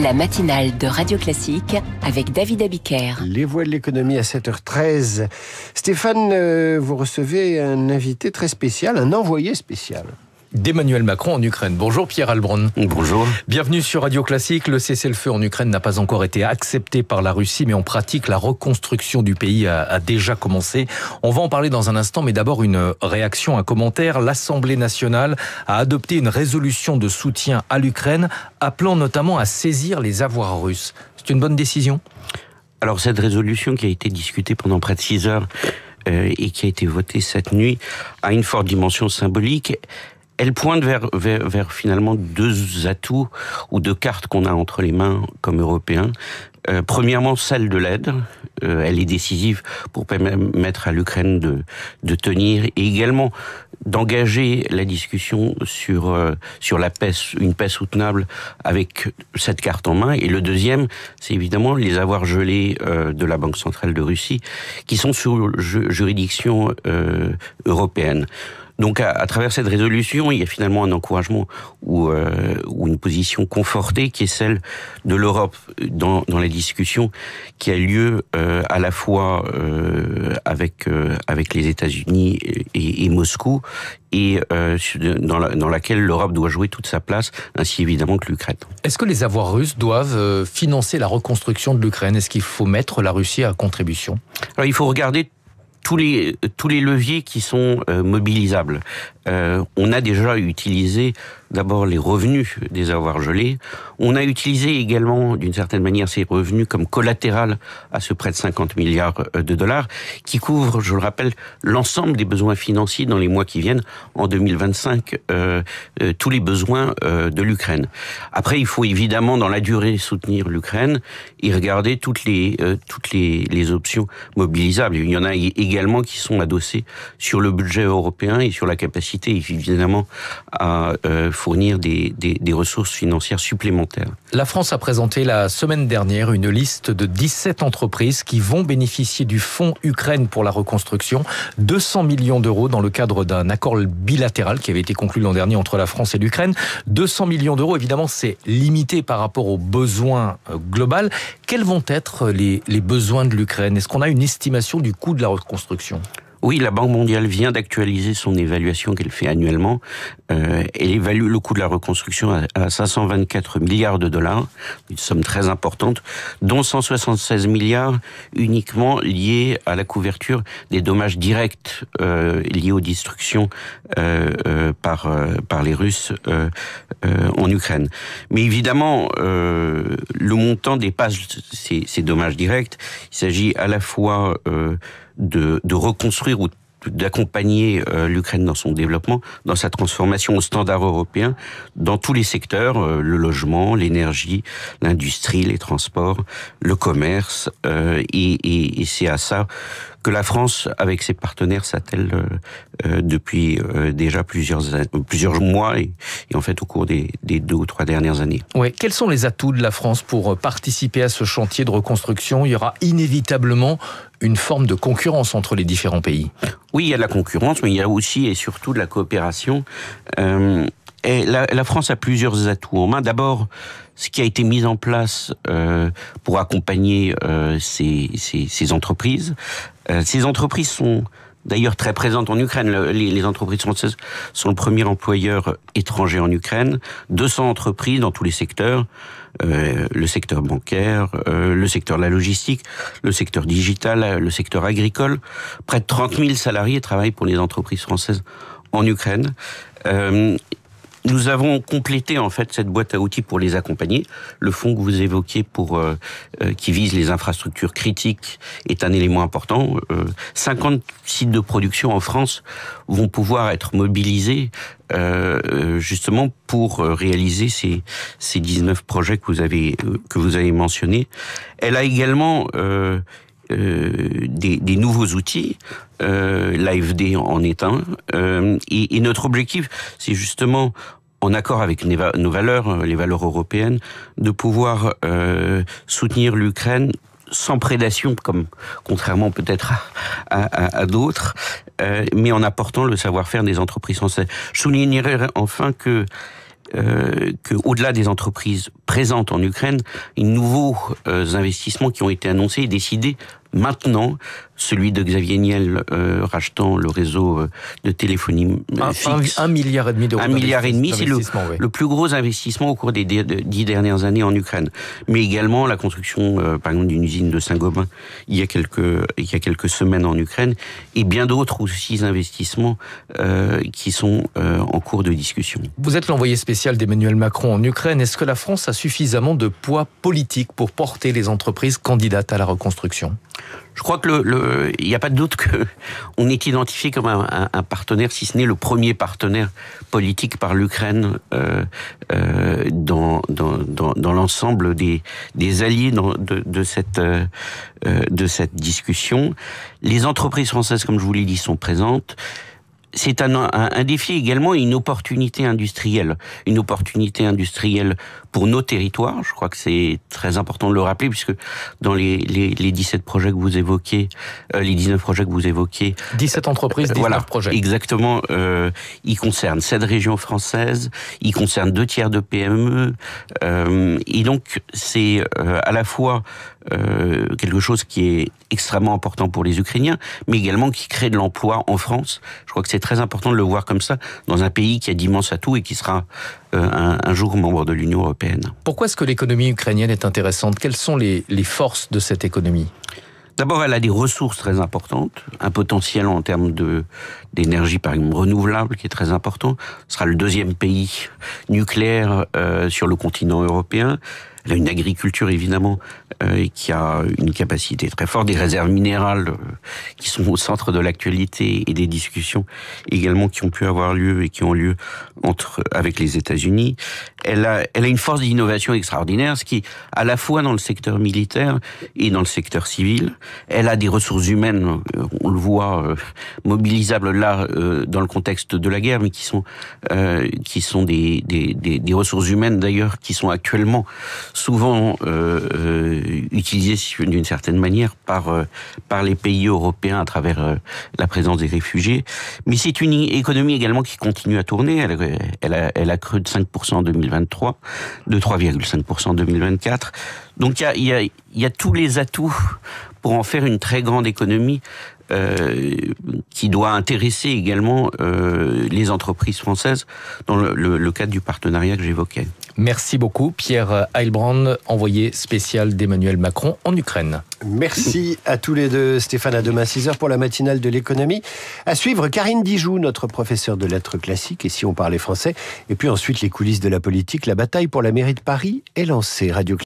La matinale de Radio Classique avec David Abiker. Les voix de l'économie à 7h13. Stéphane, vous recevez un invité très spécial, un envoyé spécial. D'Emmanuel Macron en Ukraine. Bonjour Pierre Heilbronn. Bonjour. Bienvenue sur Radio Classique. Le cessez-le-feu en Ukraine n'a pas encore été accepté par la Russie, mais en pratique, la reconstruction du pays a déjà commencé. On va en parler dans un instant, mais d'abord une réaction, un commentaire. L'Assemblée nationale a adopté une résolution de soutien à l'Ukraine, appelant notamment à saisir les avoirs russes. C'est une bonne décision ? Alors cette résolution qui a été discutée pendant près de 6 heures et qui a été votée cette nuit a une forte dimension symbolique. Elle pointe vers finalement deux atouts ou deux cartes qu'on a entre les mains comme Européens. Premièrement, celle de l'aide. Elle est décisive pour permettre à l'Ukraine de tenir et également d'engager la discussion sur la paix, une paix soutenable avec cette carte en main. Et le deuxième, c'est évidemment les avoirs gelés de la Banque centrale de Russie qui sont sous juridiction européenne. Donc, à travers cette résolution, il y a finalement un encouragement ou une position confortée qui est celle de l'Europe dans la discussion qui a lieu à la fois avec les États-Unis et Moscou et dans laquelle l'Europe doit jouer toute sa place, ainsi évidemment que l'Ukraine. Est-ce que les avoirs russes doivent financer la reconstruction de l'Ukraine ? Est-ce qu'il faut mettre la Russie à contribution ? Alors, il faut regarder tous les leviers qui sont mobilisables. On a déjà utilisé d'abord les revenus des avoirs gelés. On a utilisé également, d'une certaine manière, ces revenus comme collatéral à ce prêt de 50 milliards de dollars qui couvre, je le rappelle, l'ensemble des besoins financiers dans les mois qui viennent, en 2025, tous les besoins de l'Ukraine. Après, il faut évidemment, dans la durée, soutenir l'Ukraine et regarder toutes les options mobilisables. Il y en a également qui sont adossées sur le budget européen et sur la capacité, évidemment, à fournir des ressources financières supplémentaires. La France a présenté la semaine dernière une liste de 17 entreprises qui vont bénéficier du fonds Ukraine pour la reconstruction, 200 millions d'euros dans le cadre d'un accord bilatéral qui avait été conclu l'an dernier entre la France et l'Ukraine. 200 millions d'euros, évidemment, c'est limité par rapport aux besoins globaux. Quels vont être les besoins de l'Ukraine ? Est-ce qu'on a une estimation du coût de la reconstruction ? Oui, la Banque mondiale vient d'actualiser son évaluation qu'elle fait annuellement. Elle évalue le coût de la reconstruction à 524 milliards de dollars, une somme très importante, dont 176 milliards uniquement liés à la couverture des dommages directs liés aux destructions par les Russes en Ukraine. Mais évidemment, le montant dépasse ces dommages directs. Il s'agit à la fois de reconstruire ou d'accompagner l'Ukraine dans son développement, dans sa transformation aux standards européens, dans tous les secteurs, le logement, l'énergie, l'industrie, les transports, le commerce, et c'est à ça que la France, avec ses partenaires, s'attelle depuis déjà plusieurs mois et en fait au cours des 2 ou 3 dernières années. Oui. Quels sont les atouts de la France pour participer à ce chantier de reconstruction ? Il y aura inévitablement une forme de concurrence entre les différents pays. Oui, il y a de la concurrence, mais il y a aussi et surtout de la coopération. Et la France a plusieurs atouts en main. D'abord, ce qui a été mis en place pour accompagner ces entreprises. Ces entreprises sont d'ailleurs très présentes en Ukraine. Les entreprises françaises sont le premier employeur étranger en Ukraine. 200 entreprises dans tous les secteurs. Le secteur bancaire, le secteur de la logistique, le secteur digital, le secteur agricole. Près de 30 000 salariés travaillent pour les entreprises françaises en Ukraine. Nous avons complété en fait cette boîte à outils pour les accompagner. Le fonds que vous évoquiez qui vise les infrastructures critiques est un élément important. 50 sites de production en France vont pouvoir être mobilisés justement pour réaliser ces 19 projets que vous avez mentionnés. Elle a également des nouveaux outils, l'AFD en est un, et notre objectif, c'est justement, en accord avec nos valeurs, les valeurs européennes, de pouvoir soutenir l'Ukraine sans prédation, comme contrairement peut-être à d'autres, mais en apportant le savoir-faire des entreprises françaises. Je soulignerai enfin que au-delà des entreprises présente en Ukraine, les nouveaux investissements qui ont été annoncés et décidés maintenant, celui de Xavier Niel rachetant le réseau de téléphonie fixe. 1,5 milliard d'euros. 1,5 milliard, c'est le plus gros investissement au cours des 10 dernières années en Ukraine. Mais également la construction, par exemple, d'une usine de Saint-Gobain il y a quelques semaines en Ukraine, et bien d'autres aussi investissements qui sont en cours de discussion. Vous êtes l'envoyé spécial d'Emmanuel Macron en Ukraine. Est-ce que la France a suffisamment de poids politique pour porter les entreprises candidates à la reconstruction ? Je crois que il n'y a pas de doute que on est identifié comme un partenaire, si ce n'est le premier partenaire politique par l'Ukraine dans l'ensemble des alliés de cette discussion. Les entreprises françaises, comme je vous l'ai dit, sont présentes. C'est un défi également et une opportunité industrielle. Une opportunité industrielle pour nos territoires. Je crois que c'est très important de le rappeler puisque dans les 17 projets que vous évoquez, les 19 projets que vous évoquez... 17 entreprises, 19 voilà, projets. Exactement. Ils concernent 7 régions françaises, ils concernent 2 tiers de PME. Et donc, c'est à la fois quelque chose qui est extrêmement important pour les Ukrainiens, mais également qui crée de l'emploi en France. Je crois que c'est très important de le voir comme ça, dans un pays qui a d'immenses atouts et qui sera un jour membre de l'Union européenne. Pourquoi est-ce que l'économie ukrainienne est intéressante ? Quelles sont les forces de cette économie ? D'abord, elle a des ressources très importantes, un potentiel en termes d'énergie, par exemple, renouvelable, qui est très important. Ce sera le 2e pays nucléaire sur le continent européen. Elle a une agriculture, évidemment, qui a une capacité très forte, des réserves minérales qui sont au centre de l'actualité et des discussions également qui ont pu avoir lieu et qui ont lieu avec les États-Unis. Elle a une force d'innovation extraordinaire, ce qui, à la fois dans le secteur militaire et dans le secteur civil, elle a des ressources humaines, on le voit, mobilisables là, dans le contexte de la guerre, mais qui sont des ressources humaines d'ailleurs, qui sont actuellement souvent utilisées d'une certaine manière par les pays européens à travers la présence des réfugiés. Mais c'est une économie également qui continue à tourner. Elle a cru de 5% en 2023, de 3,5% en 2024. Donc il y a tous les atouts pour en faire une très grande économie qui doit intéresser également les entreprises françaises dans le cadre du partenariat que j'évoquais. Merci beaucoup, Pierre Heilbronn, envoyé spécial d'Emmanuel Macron en Ukraine. Merci à tous les deux. Stéphane, à demain 6h pour la matinale de l'économie. À suivre, Karine Dijoux, notre professeure de lettres classiques, et si on parlait français. Et puis ensuite, les coulisses de la politique. La bataille pour la mairie de Paris est lancée. Radio